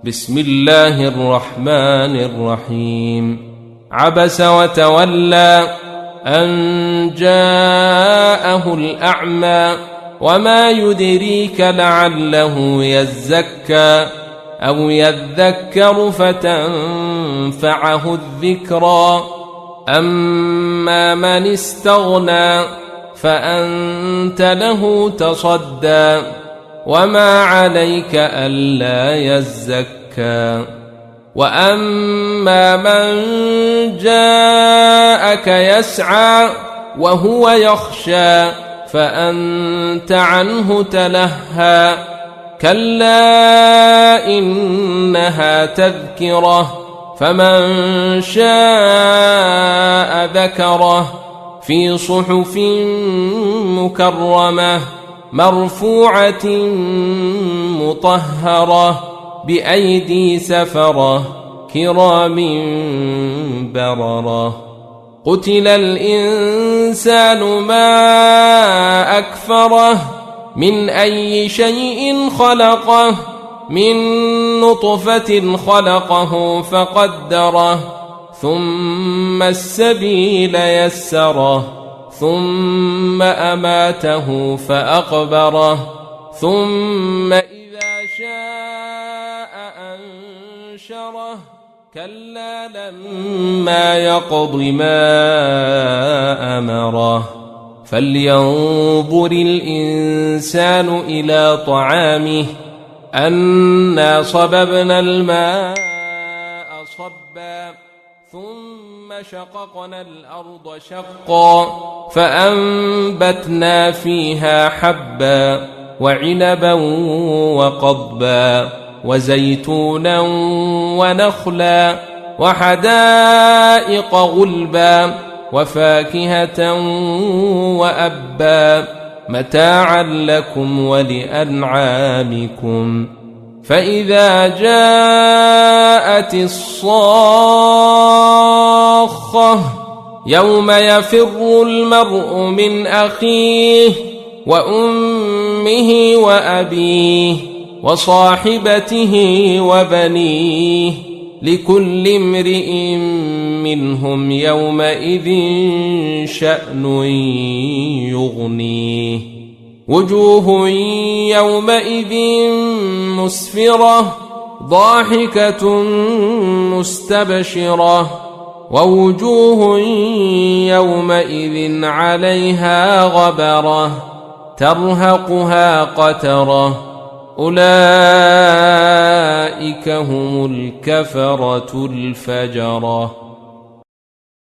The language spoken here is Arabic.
بسم الله الرحمن الرحيم. عبس وتولى أن جاءه الأعمى وما يدريك لعله يزكى أو يذكر فتنفعه الذكرى. أما من استغنى فأنت له تصدى وما عليك ألا يزكى. وأما من جاءك يسعى وهو يخشى فأنت عنه تلهى. كلا إنها تذكرة فمن شاء ذكره في صحف مكرمة مرفوعة مطهرة بأيدي سفرة كرام بررة. قتل الإنسان ما أكفره من أي شيء خلقه من نطفة خلقه فقدره ثم السبيل يسره ثم أماته فأقبره ثم إذا شاء أنشره. كلا لما يقض ما أمره. فلينظر الإنسان إلى طعامه أنا صببنا الماء صبا ثم شققنا الأرض شقا فأنبتنا فيها حبا وعنبا وقضبا وزيتونا ونخلا وحدائق غلبا وفاكهة وأبا متاعا لكم ولأنعامكم. فإذا جاءت الصاخة يوم يفر المرء من أخيه وأمه وأبيه وصاحبته وبنيه لكل امرئ منهم يومئذ شأن يغنيه. وجوه يومئذ مسفرة ضاحكة مستبشرة ووجوه يومئذ عليها غبرة ترهقها قترة أولئك هم الكفرة الفجرة.